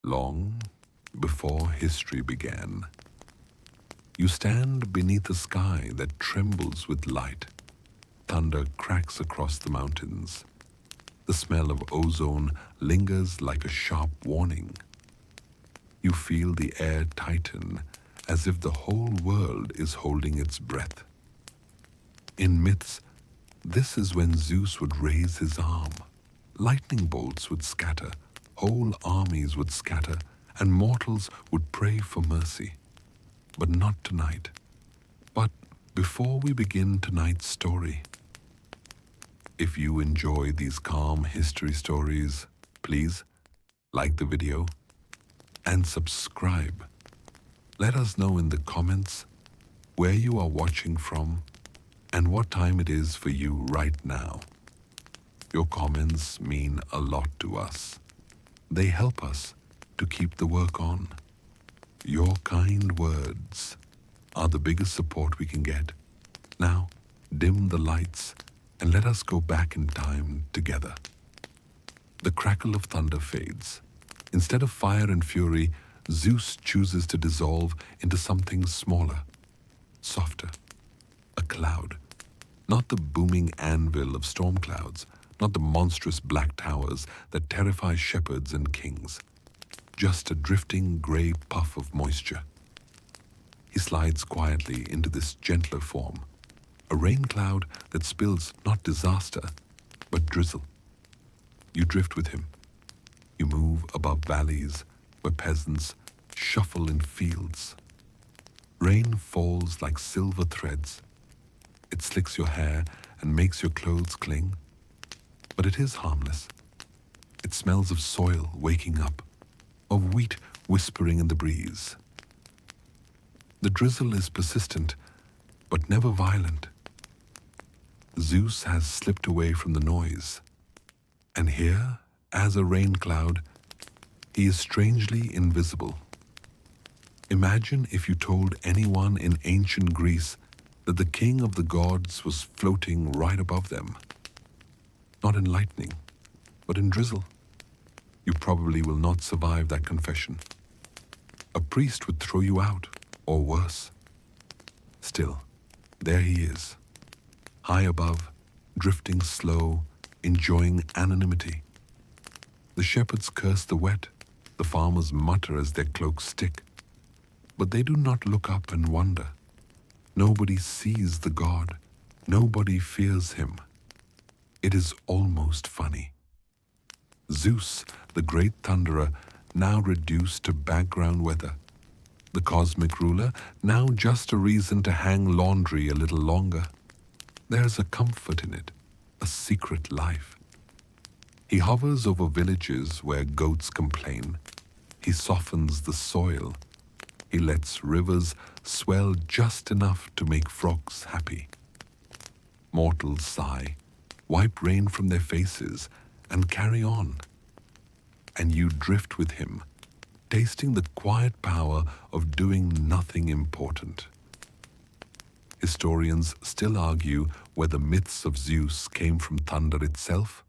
long before history began. You stand beneath a sky that trembles with light. Thunder cracks across the mountains. The smell of ozone lingers like a sharp warning. You feel the air tighten as if the whole world is holding its breath. In myths, this is when Zeus would raise his arm. Lightning bolts would scatter, whole armies would scatter, and mortals would pray for mercy. But not tonight. But before we begin tonight's story, if you enjoy these calm history stories, please like the video and subscribe. Let us know in the comments where you are watching from and what time it is for you right now. Your comments mean a lot to us. They help us to keep the work on. Your kind words are the biggest support we can get. Now, dim the lights and let us go back in time together. The crackle of thunder fades. Instead of fire and fury, Zeus chooses to dissolve into something smaller, softer, a cloud. Not the booming anvil of storm clouds, not the monstrous black towers that terrify shepherds and kings. Just a drifting gray puff of moisture. He slides quietly into this gentler form, a rain cloud that spills not disaster, but drizzle. You drift with him. You move above valleys where peasants shuffle in fields. Rain falls like silver threads. It slicks your hair and makes your clothes cling. But it is harmless. It smells of soil waking up, of wheat whispering in the breeze. The drizzle is persistent, but never violent. Zeus has slipped away from the noise. And here, as a rain cloud, he is strangely invisible. Imagine if you told anyone in ancient Greece that the king of the gods was floating right above them. Not in lightning, but in drizzle. You probably will not survive that confession. A priest would throw you out, or worse. Still, there he is, high above, drifting slow, enjoying anonymity. The shepherds curse the wet, the farmers mutter as their cloaks stick. But they do not look up and wonder. Nobody sees the god. Nobody fears him. It is almost funny. Zeus, the great thunderer, now reduced to background weather. The cosmic ruler, now just a reason to hang laundry a little longer. There's a comfort in it, a secret life. He hovers over villages where goats complain. He softens the soil. He lets rivers swell just enough to make frogs happy. Mortals sigh, wipe rain from their faces, and carry on. And you drift with him, tasting the quiet power of doing nothing important. Historians still argue whether myths of Zeus came from thunder itself,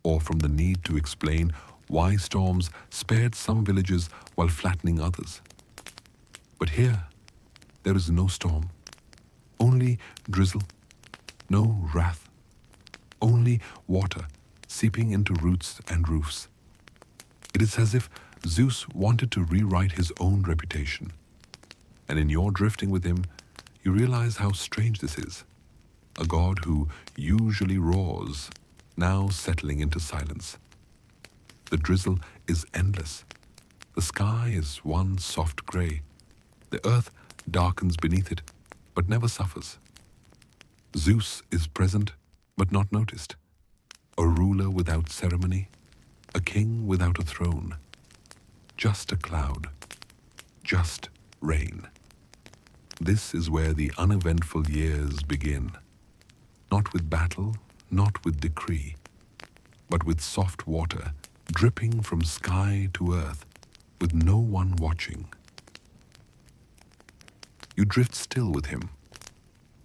or from the need to explain why storms spared some villages while flattening others. But here, there is no storm, only drizzle, no wrath, only water seeping into roots and roofs. It is as if Zeus wanted to rewrite his own reputation. And in your drifting with him, you realize how strange this is. A god who usually roars, now settling into silence. The drizzle is endless. The sky is one soft gray. The earth darkens beneath it, but never suffers. Zeus is present, but not noticed. A ruler without ceremony, a king without a throne. Just a cloud, just rain. This is where the uneventful years begin. Not with battle, not with decree, but with soft water dripping from sky to earth, with no one watching. You drift still with him.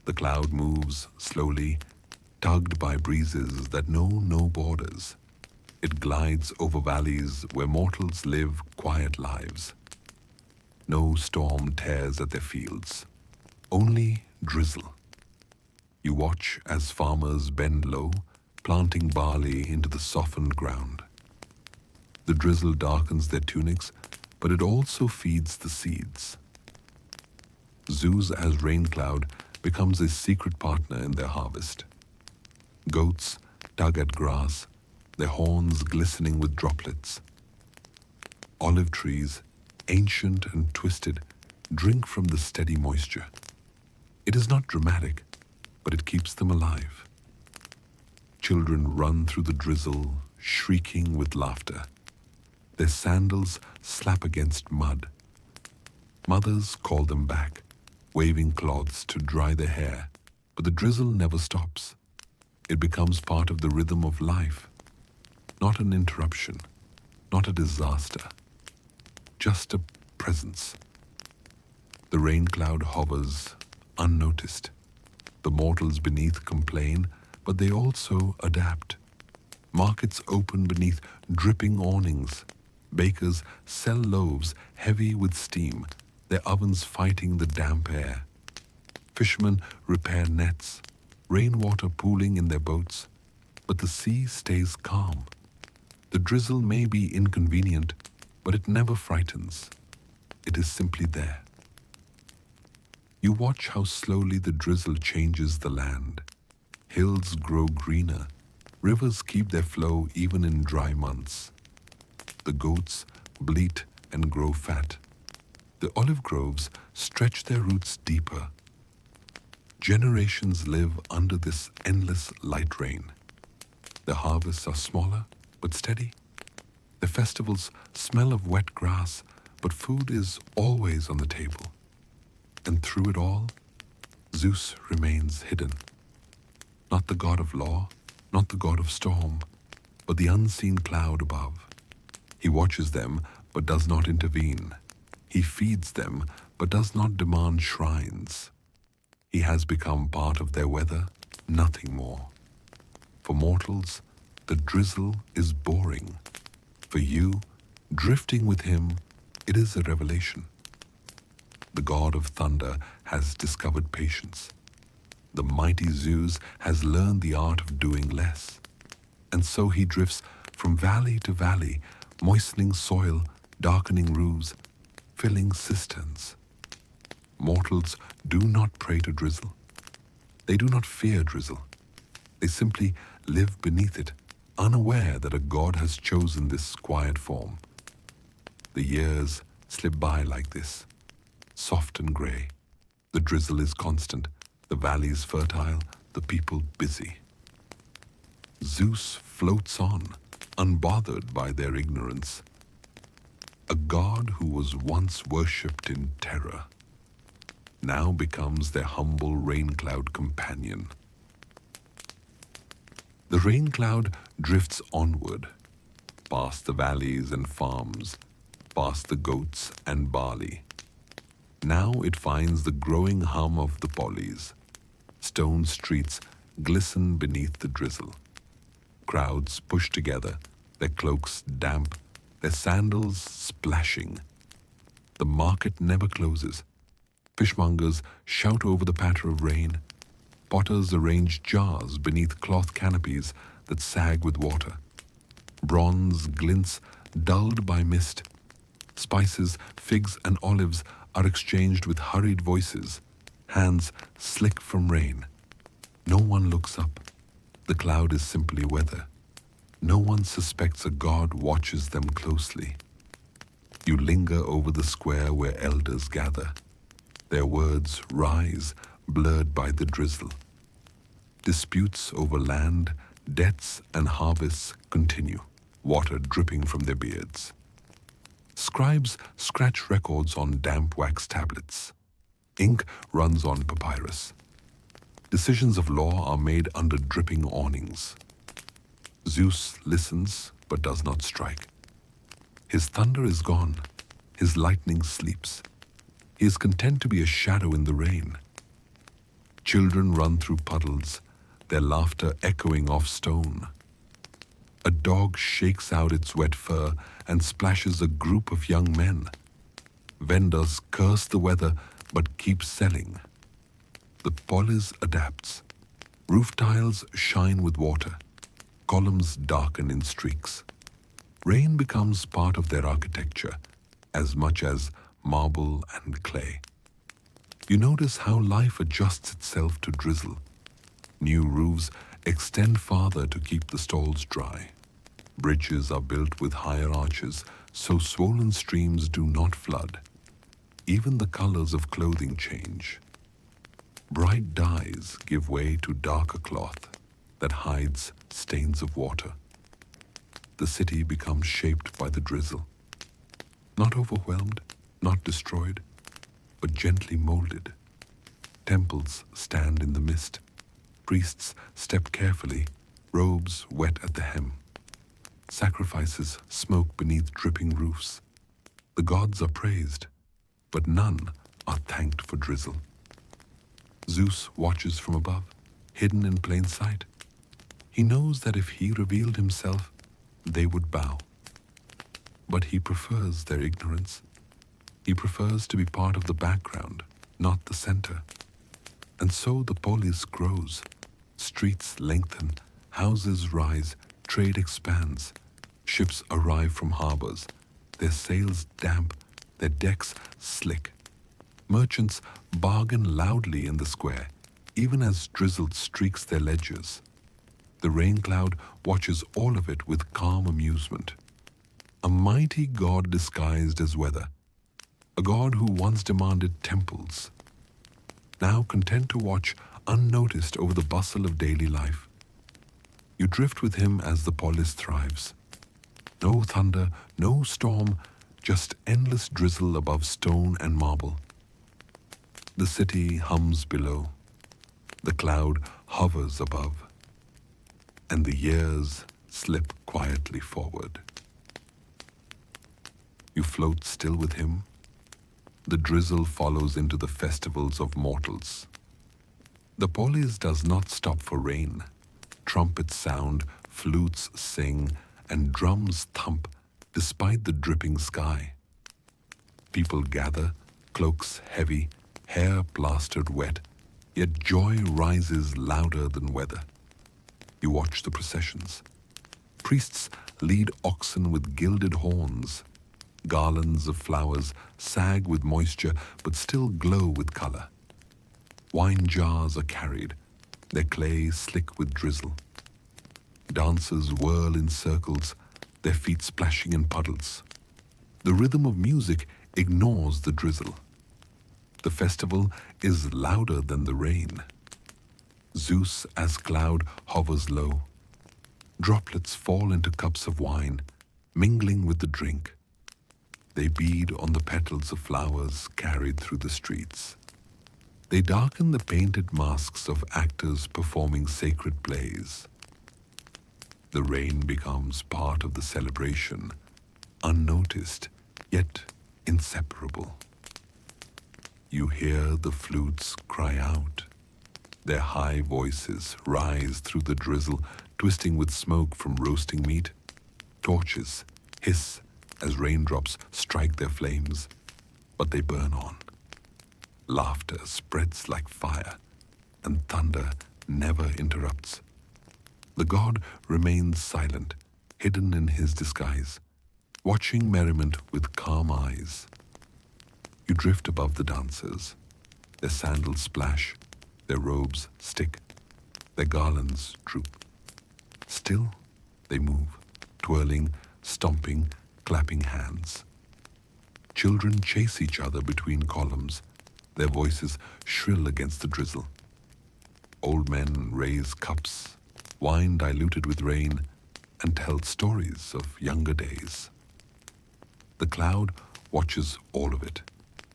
The cloud moves slowly, tugged by breezes that know no borders. It glides over valleys where mortals live quiet lives. No storm tears at their fields, only drizzle. You watch as farmers bend low, planting barley into the softened ground. The drizzle darkens their tunics, but it also feeds the seeds. Zeus as Raincloud becomes a secret partner in their harvest. Goats tug at grass, their horns glistening with droplets. Olive trees, ancient and twisted, drink from the steady moisture. It is not dramatic, but it keeps them alive. Children run through the drizzle, shrieking with laughter. Their sandals slap against mud. Mothers call them back, waving cloths to dry their hair, but the drizzle never stops. It becomes part of the rhythm of life, not an interruption, not a disaster, just a presence. The rain cloud hovers, unnoticed. The mortals beneath complain, but they also adapt. Markets open beneath dripping awnings. Bakers sell loaves heavy with steam, their ovens fighting the damp air. Fishermen repair nets, rainwater pooling in their boats, but the sea stays calm. The drizzle may be inconvenient, but it never frightens. It is simply there. You watch how slowly the drizzle changes the land. Hills grow greener, rivers keep their flow even in dry months. The goats bleat and grow fat. The olive groves stretch their roots deeper. Generations live under this endless light rain. The harvests are smaller but steady. The festivals smell of wet grass, but food is always on the table. And through it all, Zeus remains hidden. Not the god of law, not the god of storm, but the unseen cloud above. He watches them, but does not intervene. He feeds them, but does not demand shrines. He has become part of their weather, nothing more. For mortals, the drizzle is boring. For you, drifting with him, it is a revelation. The god of thunder has discovered patience. The mighty Zeus has learned the art of doing less. And so he drifts from valley to valley, moistening soil, darkening roofs, filling cisterns. Mortals do not pray to drizzle. They do not fear drizzle. They simply live beneath it, unaware that a god has chosen this quiet form. The years slip by like this, soft and grey. The drizzle is constant, the valleys fertile, the people busy. Zeus floats on, unbothered by their ignorance. A god who was once worshipped in terror now becomes their humble Raincloud companion. The Raincloud drifts onward, past the valleys and farms, past the goats and barley. Now it finds the growing hum of the polys. Stone streets glisten beneath the drizzle. Crowds push together, their cloaks damp, their sandals splashing. The market never closes. Fishmongers shout over the patter of rain. Potters arrange jars beneath cloth canopies that sag with water. Bronze glints dulled by mist. Spices, figs, and olives are exchanged with hurried voices, hands slick from rain. No one looks up. The cloud is simply weather. No one suspects a god watches them closely. You linger over the square where elders gather. Their words rise, blurred by the drizzle. Disputes over land, debts, and harvests continue, water dripping from their beards. Scribes scratch records on damp wax tablets. Ink runs on papyrus. Decisions of law are made under dripping awnings. Zeus listens but does not strike. His thunder is gone. His lightning sleeps. He is content to be a shadow in the rain. Children run through puddles, their laughter echoing off stone. A dog shakes out its wet fur and splashes a group of young men. Vendors curse the weather but keep selling. The polis adapts. Roof tiles shine with water. Columns darken in streaks. Rain becomes part of their architecture as much as marble and clay. You notice how life adjusts itself to drizzle. New roofs extend farther to keep the stalls dry. Bridges are built with higher arches so swollen streams do not flood. Even the colors of clothing change. Bright dyes give way to darker cloth that hides stains of water. The city becomes shaped by the drizzle. Not overwhelmed, not destroyed, but gently molded. Temples stand in the mist. Priests step carefully, robes wet at the hem. Sacrifices smoke beneath dripping roofs. The gods are praised, but none are thanked for drizzle. Zeus watches from above, hidden in plain sight. He knows that if he revealed himself, they would bow. But he prefers their ignorance. He prefers to be part of the background, not the center. And so the polis grows. Streets lengthen, houses rise, trade expands. Ships arrive from harbors, their sails damp, their decks slick. Merchants bargain loudly in the square, even as drizzle streaks their ledgers. The Raincloud watches all of it with calm amusement. A mighty god disguised as weather, a god who once demanded temples, now content to watch unnoticed over the bustle of daily life. You drift with him as the polis thrives. No thunder, no storm, just endless drizzle above stone and marble. The city hums below. The cloud hovers above. And the years slip quietly forward. You float still with him. The drizzle follows into the festivals of mortals. The polis does not stop for rain. Trumpets sound, flutes sing, and drums thump despite the dripping sky. People gather, cloaks heavy, hair plastered wet, yet joy rises louder than weather. You watch the processions. Priests lead oxen with gilded horns. Garlands of flowers sag with moisture but still glow with color. Wine jars are carried, their clay slick with drizzle. Dancers whirl in circles, their feet splashing in puddles. The rhythm of music ignores the drizzle. The festival is louder than the rain. Zeus as cloud hovers low. Droplets fall into cups of wine, mingling with the drink. They bead on the petals of flowers carried through the streets. They darken the painted masks of actors performing sacred plays. The rain becomes part of the celebration, unnoticed, yet inseparable. You hear the flutes cry out. Their high voices rise through the drizzle, twisting with smoke from roasting meat. Torches hiss as raindrops strike their flames, but they burn on. Laughter spreads like fire, and thunder never interrupts. The god remains silent, hidden in his disguise, watching merriment with calm eyes. You drift above the dancers. Their sandals splash, their robes stick, their garlands droop. Still, they move, twirling, stomping, clapping hands. Children chase each other between columns, their voices shrill against the drizzle. Old men raise cups, wine diluted with rain, and tell stories of younger days. The cloud watches all of it.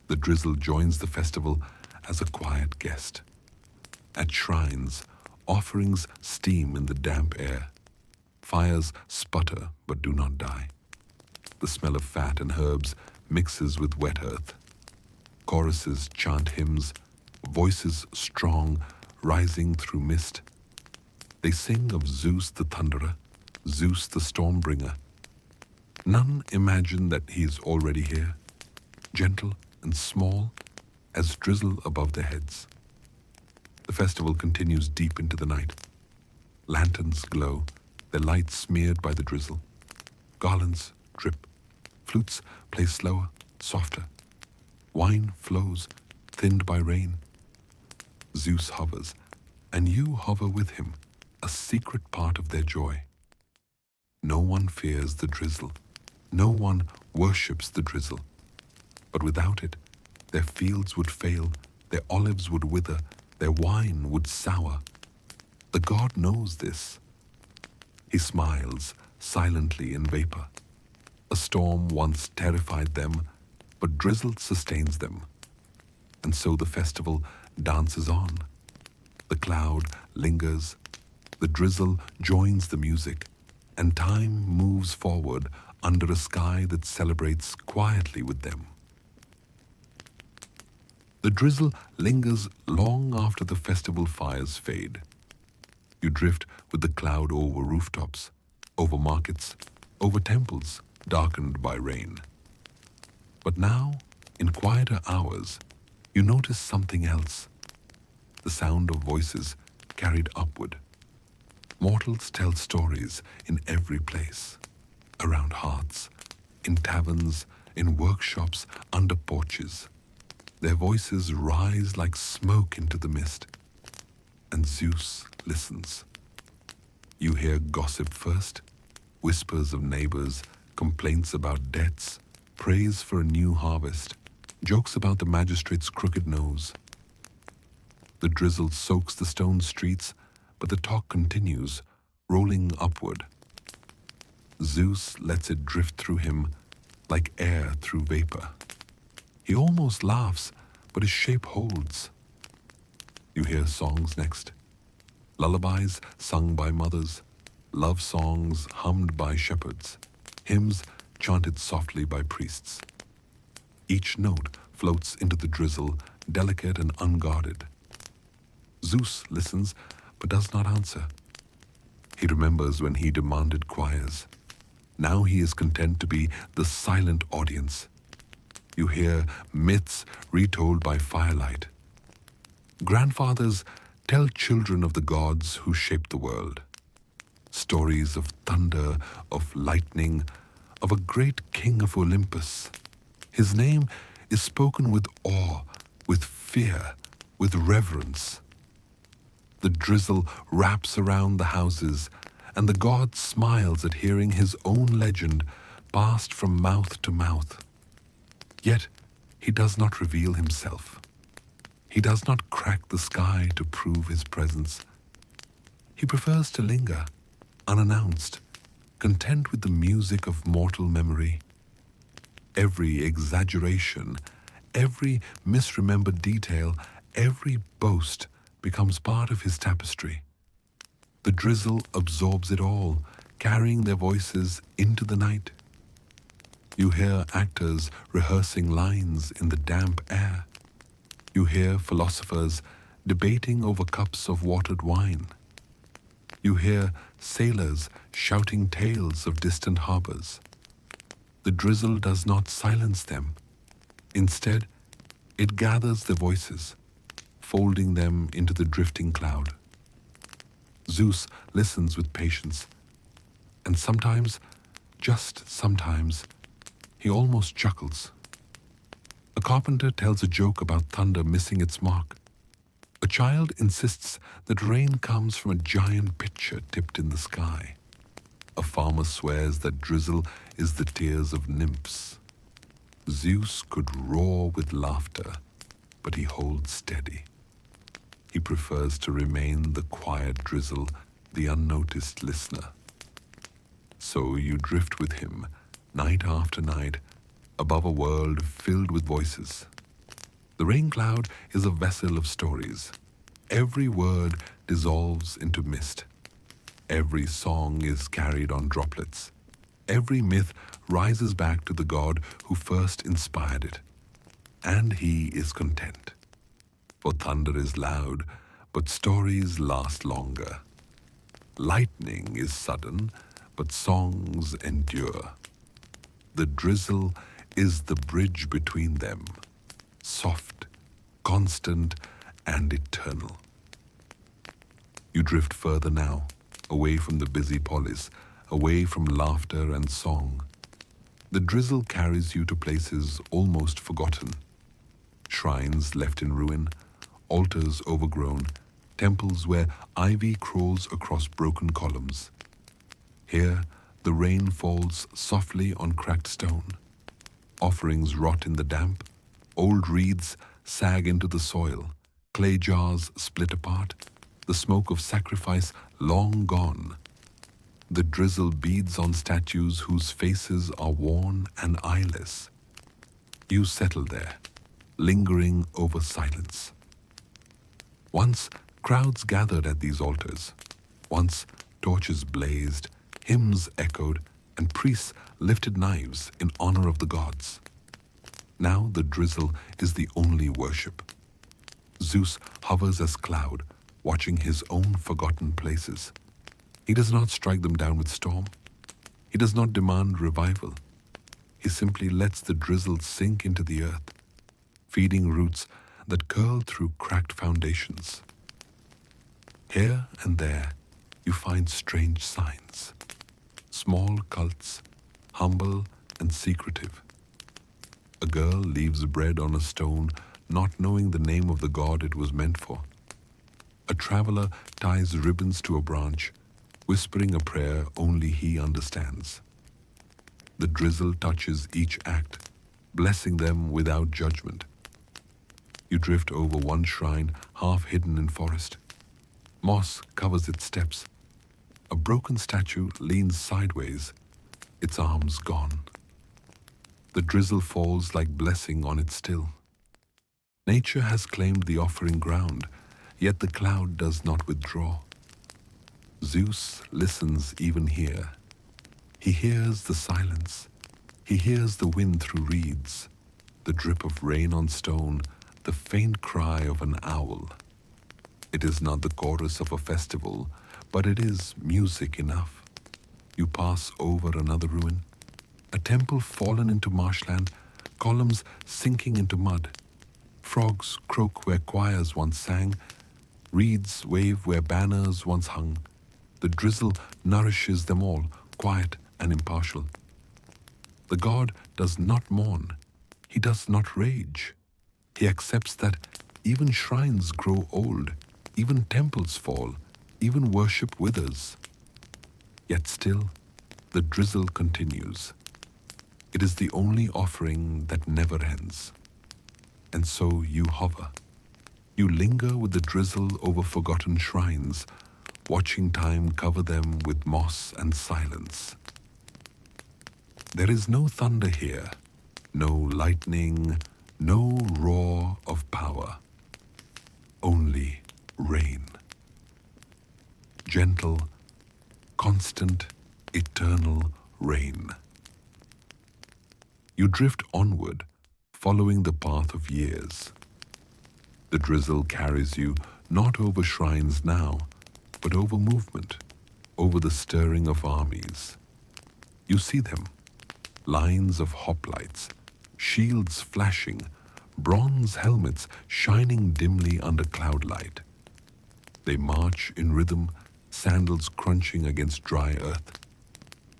The drizzle joins the festival as a quiet guest. At shrines, offerings steam in the damp air. Fires sputter but do not die. The smell of fat and herbs mixes with wet earth. Choruses chant hymns, voices strong, rising through mist. They sing of Zeus the thunderer, Zeus the Stormbringer. None imagine that he is already here, gentle and small as drizzle above their heads. The festival continues deep into the night. Lanterns glow, their light smeared by the drizzle. Garlands drip. Flutes play slower, softer. Wine flows, thinned by rain. Zeus hovers, and you hover with him, a secret part of their joy. No one fears the drizzle. No one worships the drizzle. But without it, their fields would fail, their olives would wither, their wine would sour. The god knows this. He smiles silently in vapor. A storm once terrified them, but drizzle sustains them. And so the festival dances on. The cloud lingers, the drizzle joins the music, and time moves forward under a sky that celebrates quietly with them. The drizzle lingers long after the festival fires fade. You drift with the cloud over rooftops, over markets, over temples darkened by rain. But now, in quieter hours, you notice something else. The sound of voices carried upward. Mortals tell stories in every place, around hearths, in taverns, in workshops, under porches. Their voices rise like smoke into the mist, and Zeus listens. You hear gossip first, whispers of neighbors, complaints about debts, praise for a new harvest, jokes about the magistrate's crooked nose. The drizzle soaks the stone streets, but the talk continues, rolling upward. Zeus lets it drift through him like air through vapor. He almost laughs, but his shape holds. You hear songs next. Lullabies sung by mothers, love songs hummed by shepherds, hymns chanted softly by priests. Each note floats into the drizzle, delicate and unguarded. Zeus listens, but does not answer. He remembers when he demanded choirs. Now he is content to be the silent audience. You hear myths retold by firelight. Grandfathers tell children of the gods who shaped the world. Stories of thunder, of lightning, of a great king of Olympus. His name is spoken with awe, with fear, with reverence. The drizzle wraps around the houses, and the god smiles at hearing his own legend passed from mouth to mouth. Yet he does not reveal himself. He does not crack the sky to prove his presence. He prefers to linger, unannounced, content with the music of mortal memory. Every exaggeration, every misremembered detail, every boast becomes part of his tapestry. The drizzle absorbs it all, carrying their voices into the night. You hear actors rehearsing lines in the damp air. You hear philosophers debating over cups of watered wine. You hear sailors shouting tales of distant harbors. The drizzle does not silence them. Instead, it gathers their voices, folding them into the drifting cloud. Zeus listens with patience, and sometimes, just sometimes, he almost chuckles. A carpenter tells a joke about thunder missing its mark. A child insists that rain comes from a giant pitcher tipped in the sky. A farmer swears that drizzle is the tears of nymphs. Zeus could roar with laughter, but he holds steady. He prefers to remain the quiet drizzle, the unnoticed listener. So you drift with him, night after night, above a world filled with voices. The Raincloud is a vessel of stories. Every word dissolves into mist. Every song is carried on droplets. Every myth rises back to the god who first inspired it. And he is content. For thunder is loud, but stories last longer. Lightning is sudden, but songs endure. The drizzle is the bridge between them, soft, constant, and eternal. You drift further now, away from the busy polis, away from laughter and song. The drizzle carries you to places almost forgotten. Shrines left in ruin, altars overgrown, temples where ivy crawls across broken columns. Here, the rain falls softly on cracked stone. Offerings rot in the damp, old reeds sag into the soil, clay jars split apart, the smoke of sacrifice long gone. The drizzle beads on statues whose faces are worn and eyeless. You settle there, lingering over silence. Once crowds gathered at these altars. Once torches blazed, hymns echoed, and priests lifted knives in honor of the gods. Now the drizzle is the only worship. Zeus hovers as cloud, watching his own forgotten places. He does not strike them down with storm. He does not demand revival. He simply lets the drizzle sink into the earth, feeding roots that curl through cracked foundations. Here and there, you find strange signs. Small cults, humble and secretive. A girl leaves bread on a stone, not knowing the name of the god it was meant for. A traveler ties ribbons to a branch, whispering a prayer only he understands. The drizzle touches each act, blessing them without judgment. You drift over one shrine half hidden in forest. Moss covers its steps. A broken statue leans sideways, its arms gone. The drizzle falls like blessing on it still. Nature has claimed the offering ground, yet the cloud does not withdraw. Zeus listens even here. He hears the silence. He hears the wind through reeds, the drip of rain on stone, the faint cry of an owl. It is not the chorus of a festival, but it is music enough. You pass over another ruin, a temple fallen into marshland, columns sinking into mud. Frogs croak where choirs once sang, reeds wave where banners once hung. The drizzle nourishes them all, quiet and impartial. The god does not mourn. He does not rage. He accepts that even shrines grow old, even temples fall, even worship withers. Yet still, the drizzle continues. It is the only offering that never ends. And so you hover. You linger with the drizzle over forgotten shrines, watching time cover them with moss and silence. There is no thunder here, no lightning, no roar of power. Only rain. Gentle, constant, eternal rain. You drift onward, following the path of years. The drizzle carries you not over shrines now, but over movement, over the stirring of armies. You see them, lines of hoplites, shields flashing, bronze helmets shining dimly under cloud light. They march in rhythm, sandals crunching against dry earth.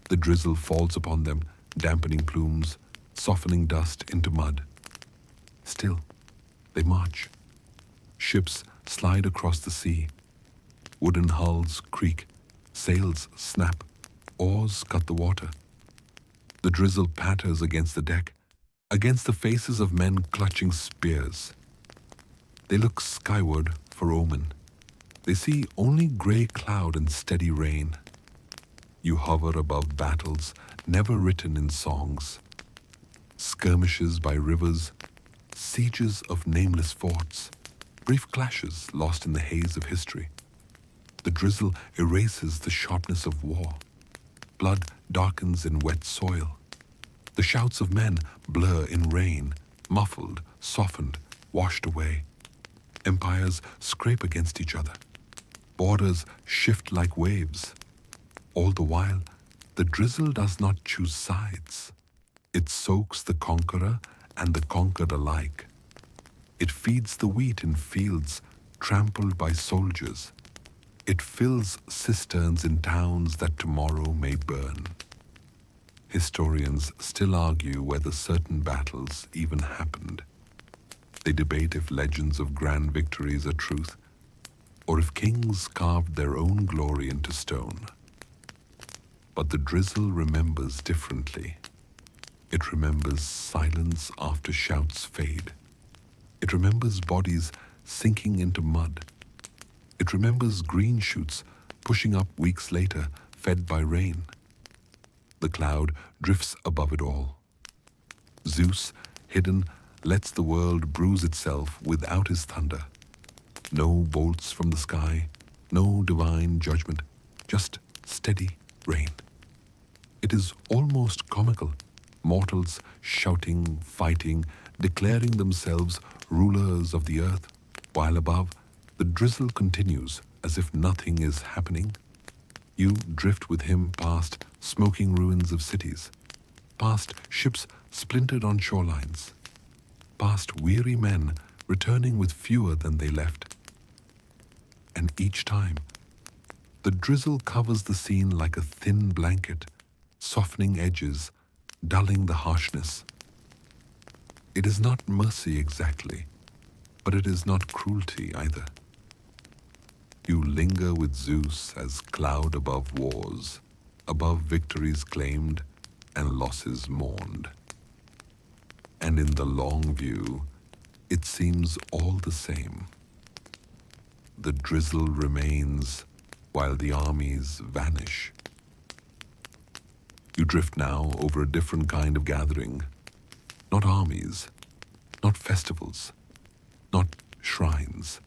The drizzle falls upon them, dampening plumes, softening dust into mud. Still, they march. Ships slide across the sea. Wooden hulls creak, sails snap, oars cut the water. The drizzle patters against the deck, against the faces of men clutching spears. They look skyward for omen. They see only grey cloud and steady rain. You hover above battles never written in songs. Skirmishes by rivers, sieges of nameless forts, brief clashes lost in the haze of history. The drizzle erases the sharpness of war. Blood darkens in wet soil. The shouts of men blur in rain, muffled, softened, washed away. Empires scrape against each other. Borders shift like waves. All the while, The drizzle does not choose sides. It soaks the conqueror and the conquered alike. It feeds the wheat in fields trampled by soldiers. It fills cisterns in towns that tomorrow may burn. Historians still argue whether certain battles even happened. They debate if legends of grand victories are truth, or if kings carved their own glory into stone. But the drizzle remembers differently. It remembers silence after shouts fade. It remembers bodies sinking into mud. It remembers green shoots pushing up weeks later, fed by rain. The cloud drifts above it all. Zeus, hidden, lets the world bruise itself without his thunder. No bolts from the sky, no divine judgment, just steady rain. It is almost comical. Mortals shouting, fighting, declaring themselves rulers of the earth, while above, the drizzle continues as if nothing is happening. You drift with him past smoking ruins of cities, past ships splintered on shorelines, past weary men returning with fewer than they left. And each time, the drizzle covers the scene like a thin blanket, softening edges, dulling the harshness. It is not mercy exactly, but it is not cruelty either. You linger with Zeus as cloud above wars, above victories claimed and losses mourned. And in the long view, it seems all the same. The drizzle remains while the armies vanish. You drift now over a different kind of gathering. Not armies, not festivals, not shrines,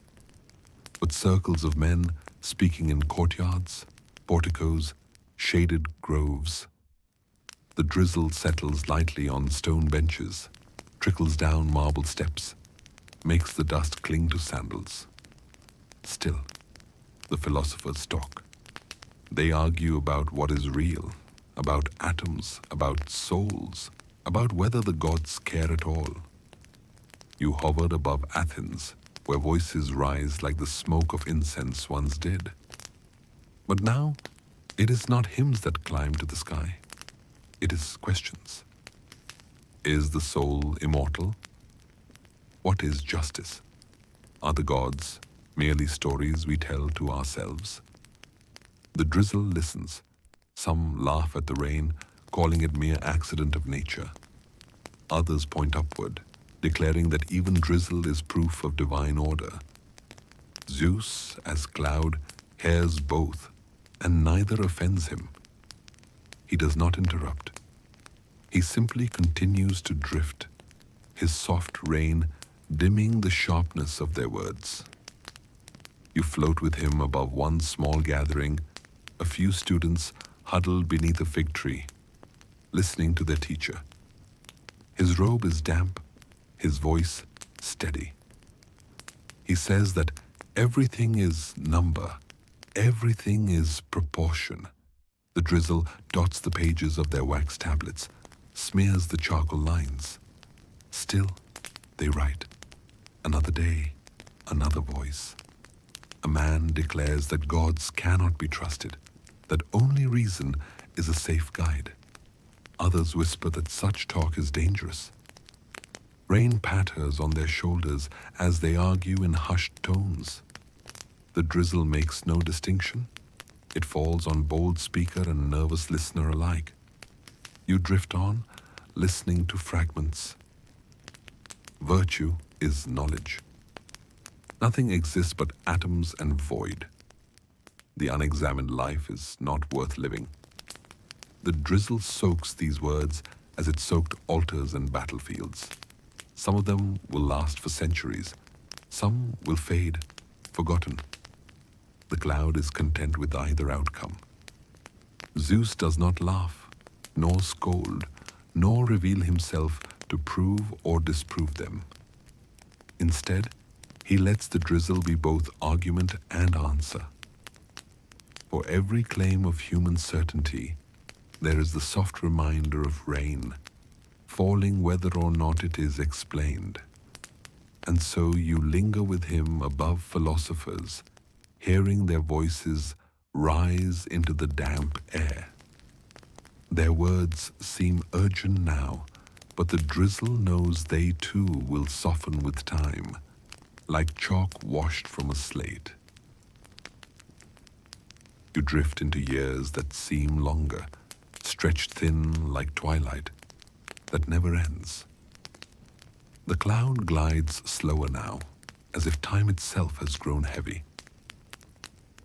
but circles of men speaking in courtyards, porticos, shaded groves. The drizzle settles lightly on stone benches, trickles down marble steps, makes the dust cling to sandals. Still, the philosophers talk. They argue about what is real, about atoms, about souls, about whether the gods care at all. You hovered above Athens, where voices rise like the smoke of incense once did. But now, it is not hymns that climb to the sky. It is questions. Is the soul immortal? What is justice? Are the gods merely stories we tell to ourselves? The drizzle listens. Some laugh at the rain, calling it mere accident of nature. Others point upward, declaring that even drizzle is proof of divine order. Zeus, as cloud, hears both, and neither offends him. He does not interrupt. He simply continues to drift, his soft rain dimming the sharpness of their words. You float with him above one small gathering, a few students huddled beneath a fig tree, listening to their teacher. His robe is damp, his voice steady. He says that everything is number, everything is proportion. The drizzle dots the pages of their wax tablets, smears the charcoal lines. Still, they write. Another day, another voice. A man declares that gods cannot be trusted, that only reason is a safe guide. Others whisper that such talk is dangerous. Rain patters on their shoulders as they argue in hushed tones. The drizzle makes no distinction. It falls on bold speaker and nervous listener alike. You drift on, listening to fragments. Virtue is knowledge. Nothing exists but atoms and void. The unexamined life is not worth living. The drizzle soaks these words as it soaked altars and battlefields. Some of them will last for centuries. Some will fade, forgotten. The cloud is content with either outcome. Zeus does not laugh, nor scold, nor reveal himself to prove or disprove them. Instead, he lets the drizzle be both argument and answer. For every claim of human certainty, there is the soft reminder of rain, falling whether or not it is explained. And so you linger with him above philosophers, hearing their voices rise into the damp air. Their words seem urgent now, but the drizzle knows they too will soften with time, like chalk washed from a slate. You drift into years that seem longer, stretched thin like twilight, that never ends. The cloud glides slower now, as if time itself has grown heavy.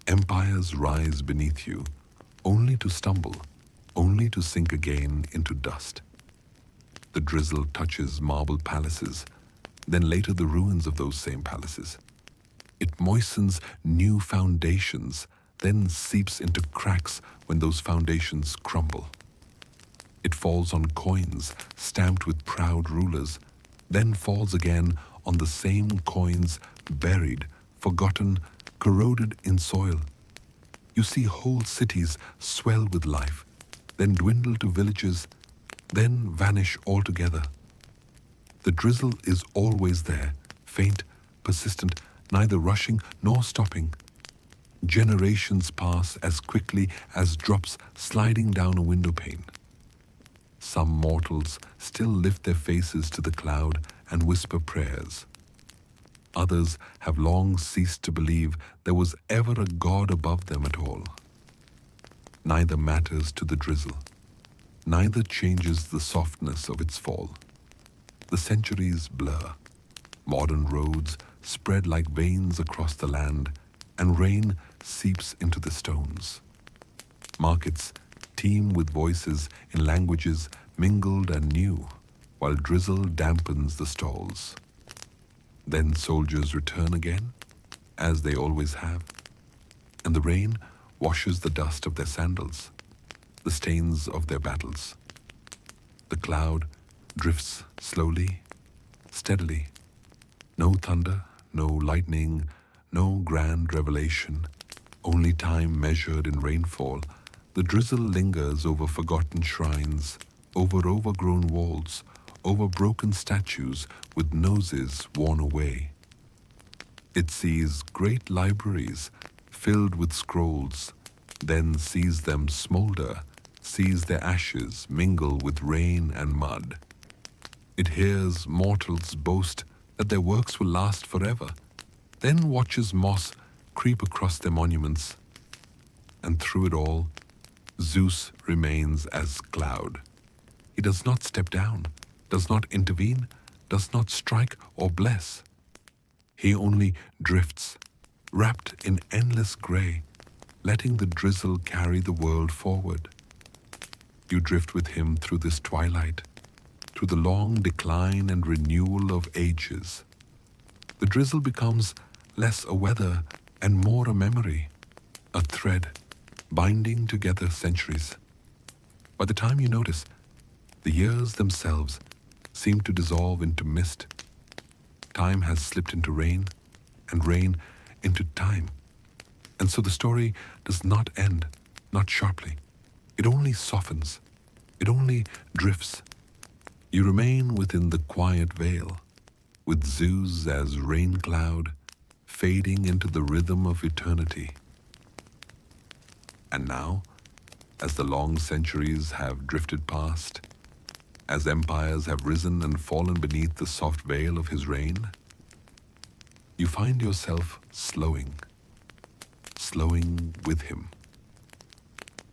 Empires rise beneath you, only to stumble, only to sink again into dust. The drizzle touches marble palaces, then later the ruins of those same palaces. It moistens new foundations, then seeps into cracks when those foundations crumble. It falls on coins stamped with proud rulers, then falls again on the same coins buried, forgotten, corroded in soil. You see whole cities swell with life, then dwindle to villages, then vanish altogether. The drizzle is always there, faint, persistent, neither rushing nor stopping. Generations pass as quickly as drops sliding down a window pane. Some mortals still lift their faces to the cloud and whisper prayers. Others have long ceased to believe there was ever a god above them at all. Neither matters to the drizzle, neither changes the softness of its fall. The centuries blur. Modern roads spread like veins across the land, and rain seeps into the stones. Markets teem with voices in languages mingled and new, while drizzle dampens the stalls. Then soldiers return again, as they always have, and the rain washes the dust of their sandals, the stains of their battles. The cloud drifts slowly, steadily. No thunder, no lightning, no grand revelation, only time measured in rainfall. The drizzle lingers over forgotten shrines, over overgrown walls, over broken statues with noses worn away. It sees great libraries filled with scrolls, then sees them smolder, sees their ashes mingle with rain and mud. It hears mortals boast that their works will last forever, then watches moss creep across their monuments. And through it all, Zeus remains as cloud. He does not step down, does not intervene, does not strike or bless. He only drifts, wrapped in endless gray, letting the drizzle carry the world forward. You drift with him through this twilight, through the long decline and renewal of ages. The drizzle becomes less a weather and more a memory, a thread binding together centuries. By the time you notice, the years themselves seem to dissolve into mist. Time has slipped into rain, and rain into time. And so the story does not end, not sharply. It only softens. It only drifts. You remain within the quiet veil, with Zeus as Raincloud, fading into the rhythm of eternity. And now, as the long centuries have drifted past, as empires have risen and fallen beneath the soft veil of his reign, you find yourself slowing with him.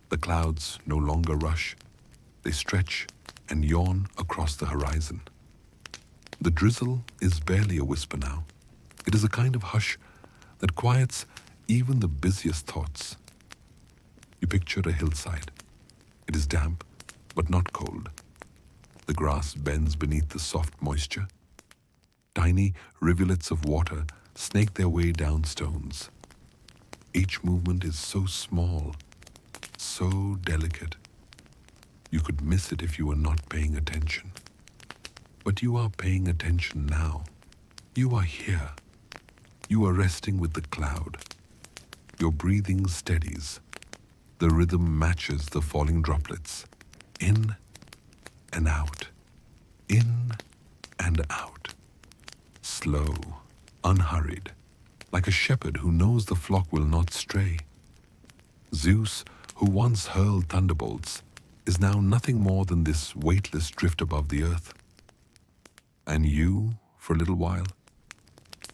The clouds no longer rush, they stretch and yawn across the horizon. The drizzle is barely a whisper now. It is a kind of hush that quiets even the busiest thoughts. You picture a hillside. It is damp, but not cold. The grass bends beneath the soft moisture. Tiny rivulets of water snake their way down stones. Each movement is so small, so delicate. You could miss it if you were not paying attention. But you are paying attention now. You are here. You are resting with the cloud. Your breathing steadies. The rhythm matches the falling droplets. In and out, in and out. Slow, unhurried, like a shepherd who knows the flock will not stray. Zeus, who once hurled thunderbolts, is now nothing more than this weightless drift above the earth. And you, for a little while,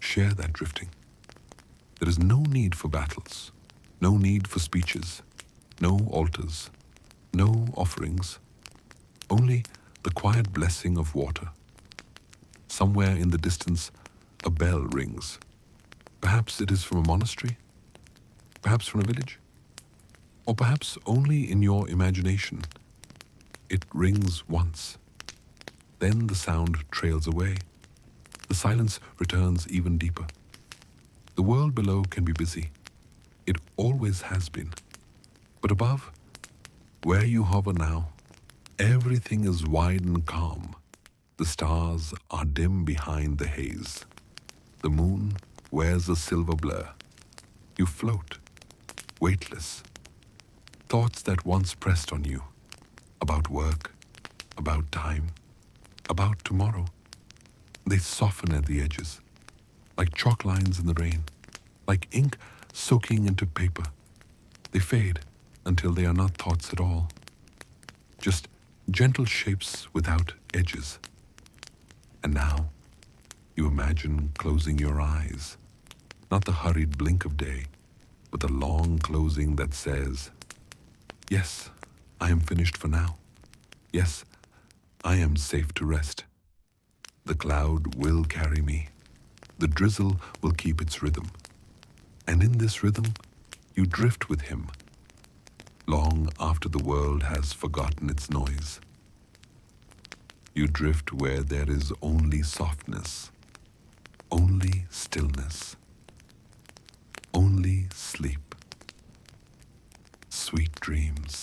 share that drifting. There is no need for battles, no need for speeches, no altars, no offerings, only the quiet blessing of water. Somewhere in the distance, a bell rings. Perhaps it is from a monastery, perhaps from a village, or perhaps only in your imagination. It rings once. Then the sound trails away. The silence returns even deeper. The world below can be busy. It always has been. But above, where you hover now, everything is wide and calm. The stars are dim behind the haze. The moon wears a silver blur. You float, weightless. Thoughts that once pressed on you, about work, about time, about tomorrow, they soften at the edges, like chalk lines in the rain, like ink soaking into paper. They fade until they are not thoughts at all, just gentle shapes without edges. And now, you imagine closing your eyes, not the hurried blink of day, but the long closing that says, yes, I am finished for now. Yes, I am safe to rest. The cloud will carry me. The drizzle will keep its rhythm. And in this rhythm, you drift with him, long after the world has forgotten its noise. You drift where there is only softness, only stillness, only sleep. Sweet dreams.